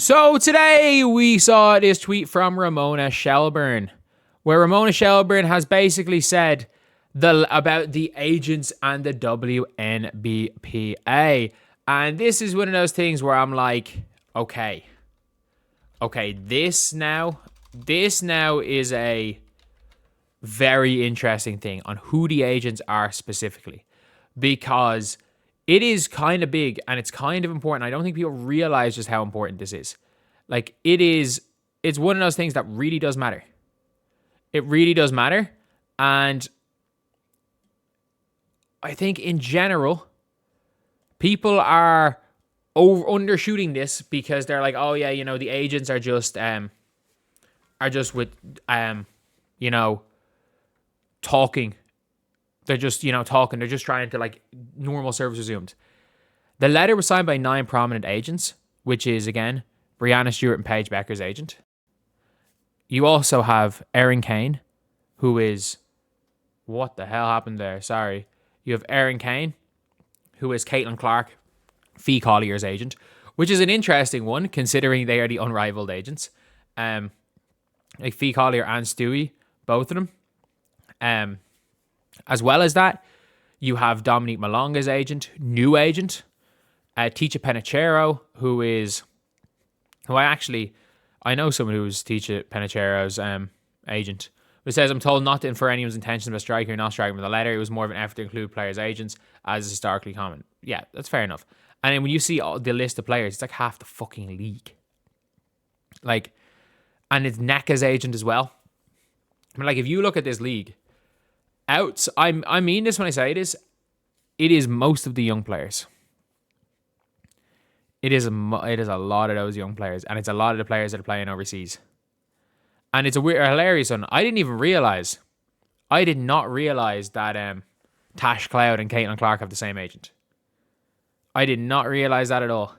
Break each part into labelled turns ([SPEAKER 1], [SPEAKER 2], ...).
[SPEAKER 1] So today we saw this tweet from Ramona Shelburne, where Ramona Shelburne has basically said about the agents and the WNBA. And this is one of those things where I'm like, okay, this now is a very interesting thing on who the agents are specifically, because it is kind of big and it's kind of important. I don't think people realize just how important this is. Like, it's one of those things that really does matter. It really does matter. And I think in general, people are undershooting this because they're like, oh yeah, the agents are just with talking. They're just, talking. They're just trying to, like, normal service resumed. The letter was signed by 9 prominent agents, which is, again, Breanna, Steward, and Paige Bueckers' agent. You also have Erin Kane, who is... What the hell happened there? Sorry. You have Erin Kane, who is Caitlin Clark, Fee Collier's agent, which is an interesting one, considering they are the unrivaled agents. Like Fee Collier and Stewie, both of them. As well as that, you have Dominique Malonga's agent, new agent, Ticha Penicheiro, I know someone who was Ticha Penicheiro's agent. It says, I'm told not to infer anyone's intentions about striking or not striking with the letter. It was more of an effort to include players' agents, as is historically common. Yeah, that's fair enough. And then when you see the list of players, it's like half the fucking league. Like, and it's NECA's agent as well. I mean, like, if you look at this league, I mean this when I say this, it is most of the young players. It is a lot of those young players, and it's a lot of the players that are playing overseas. And it's a hilarious one. I did not realize that Tash Cloud and Caitlin Clark have the same agent. I did not realize that at all.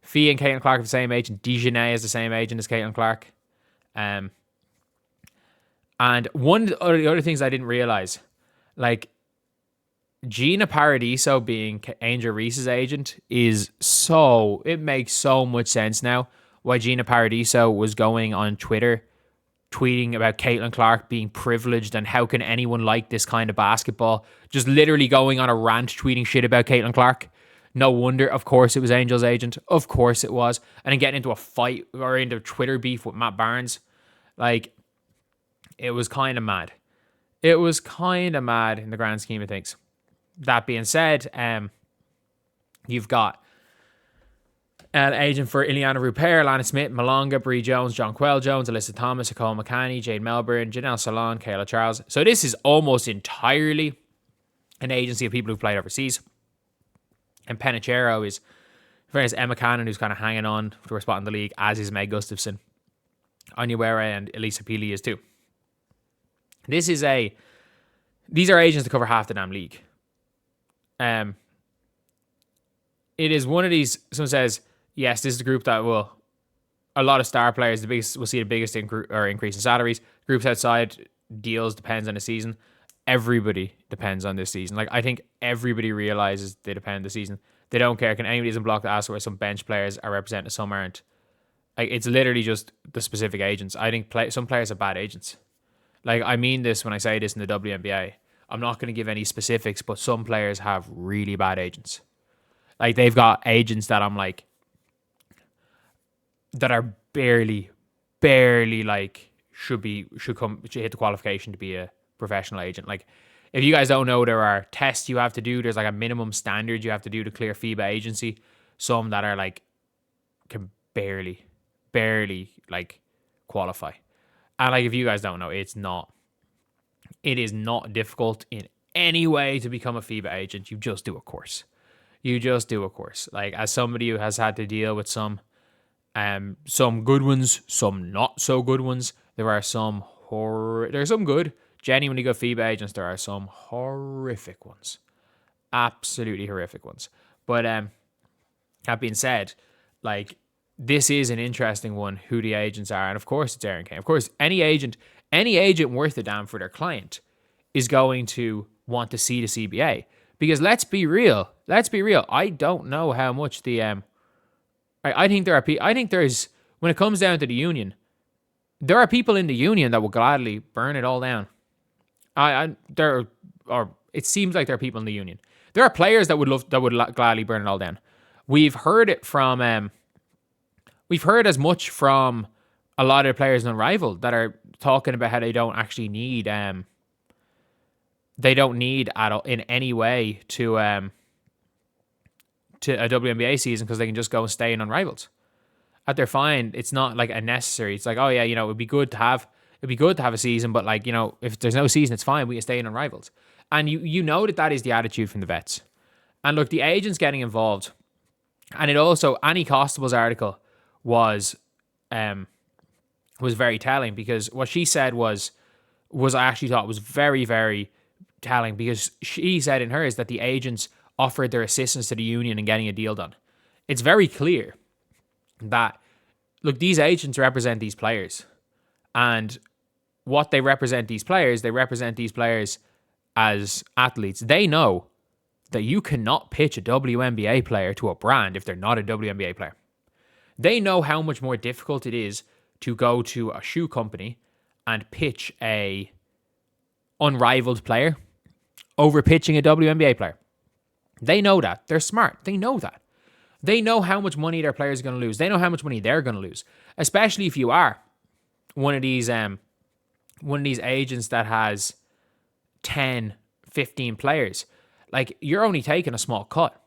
[SPEAKER 1] Fee and Caitlin Clark have the same agent. Dejanay is the same agent as Caitlin Clark. And one of the other things I didn't realize, like, Gina Paradiso being Angel Reese's agent it makes so much sense now why Gina Paradiso was going on Twitter tweeting about Caitlin Clark being privileged and how can anyone like this kind of basketball, just literally going on a rant tweeting shit about Caitlin Clark. No wonder, of course, it was Angel's agent. Of course it was. And then getting into a fight or into Twitter beef with Matt Barnes. Like, it was kind of mad. It was kind of mad in the grand scheme of things. That being said, you've got an agent for Ileana Rupert, Lana Smith, Malonga, Bree Jones, John Quell Jones, Alyssa Thomas, Nicole McCanny, Jade Melbourne, Janelle Salon, Kayla Charles. So this is almost entirely an agency of people who've played overseas. And Penicheiro is, in fairness, Emma Cannon, who's kind of hanging on to her spot in the league, as is Meg Gustafson. Anya Were and Elisa Peely is too. These are agents that cover half the damn league. It is one of these, someone says, yes, this is the group that will, a lot of star players, will see the biggest increase in salaries. Groups outside deals depends on the season. Everybody depends on this season. Like, I think everybody realizes they depend on the season. They don't care. Can anybody doesn't block the ask where some bench players are represented, some aren't. Like, it's literally just the specific agents. I think some players are bad agents. Like, I mean this when I say this in the WNBA. I'm not going to give any specifics, but some players have really bad agents. Like, they've got agents that I'm like, that are barely like should hit the qualification to be a professional agent. Like, if you guys don't know, there are tests you have to do. There's like a minimum standard you have to do to clear FIBA agency. Some that are like can barely like qualify. And like, if you guys don't know, it is not difficult in any way to become a FIBA agent. You just do a course. Like, as somebody who has had to deal with some good ones, some not so good ones. There are some good, genuinely good FIBA agents. There are some horrific ones, absolutely horrific ones. But that being said, like, this is an interesting one, who the agents are. And of course it's Erin Kane. Of course, any agent worth a damn for their client is going to want to see the CBA. Because let's be real. I don't know how much the I think there's when it comes down to the union, there are people in the union that will gladly burn it all down. It seems like there are people in the union. There are players that would gladly burn it all down. We've heard as much from a lot of the players in Unrivaled that are talking about how they don't actually need in any way to a WNBA season because they can just go and stay in Unrivaled. At their fine, it's not like a necessary. It's like, oh yeah, it'd be good to have a season, but like, if there's no season, it's fine. We can stay in Unrivaled. And you know that is the attitude from the vets. And look, the agents getting involved, and it also, Annie Constable's article was very telling, because what she said was I actually thought was very, very telling, because she said in hers that the agents offered their assistance to the union in getting a deal done. It's very clear that, look, these agents represent these players, and what they represent these players as athletes. They know that you cannot pitch a WNBA player to a brand if they're not a WNBA player. They know how much more difficult it is to go to a shoe company and pitch a unrivaled player over pitching a WNBA player. They know that. They're smart. They know that. They know how much money their players are going to lose. They know how much money they're going to lose, especially if you are one of these agents that has 10, 15 players. Like, you're only taking a small cut.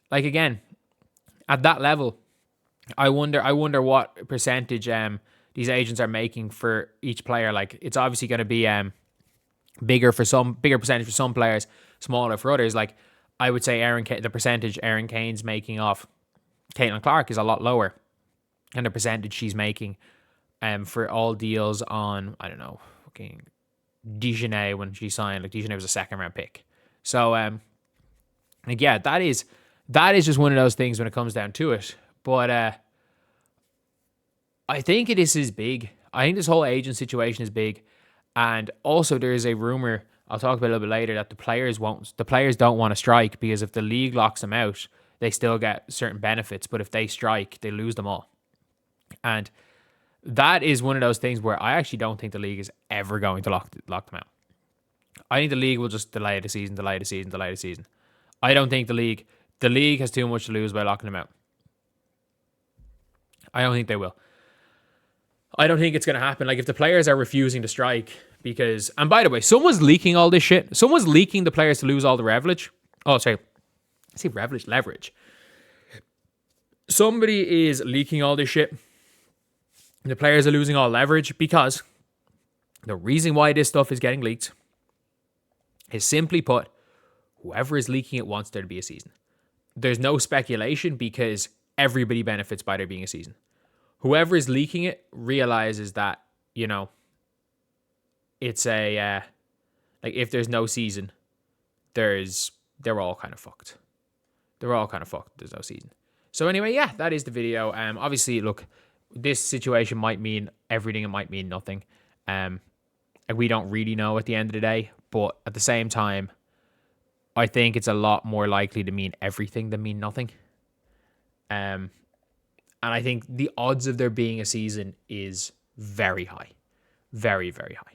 [SPEAKER 1] Like, again, at that level, I wonder what percentage these agents are making for each player. Like, it's obviously going to be bigger percentage for some players, smaller for others. Like, I would say the percentage Erin Kane's making off Caitlin Clark is a lot lower, and the percentage she's making for all deals on, I don't know, fucking Dijonay when she signed. Like, Dijonay was a second round pick. So like, yeah, that is just one of those things when it comes down to it. But I think this is big. I think this whole agent situation is big. And also there is a rumor, I'll talk about it a little bit later, that the players don't want to strike, because if the league locks them out, they still get certain benefits. But if they strike, they lose them all. And that is one of those things where I actually don't think the league is ever going to lock them out. I think the league will just delay the season. I don't think the league has too much to lose by locking them out. I don't think they will. I don't think it's going to happen. Like, if the players are refusing to strike because... And by the way, someone's leaking all this shit. Someone's leaking the players to lose all the leverage. Oh, sorry. I say leverage. Somebody is leaking all this shit. The players are losing all leverage because the reason why this stuff is getting leaked is, simply put, whoever is leaking it wants there to be a season. There's no speculation because everybody benefits by there being a season. Whoever is leaking it realizes that, it's like, if there's no season, they're all kind of fucked. They're all kind of fucked. There's no season. So anyway, yeah, that is the video. Obviously, look, this situation might mean everything. It might mean nothing. We don't really know at the end of the day. But at the same time, I think it's a lot more likely to mean everything than mean nothing. And I think the odds of there being a season is very high. Very, very high.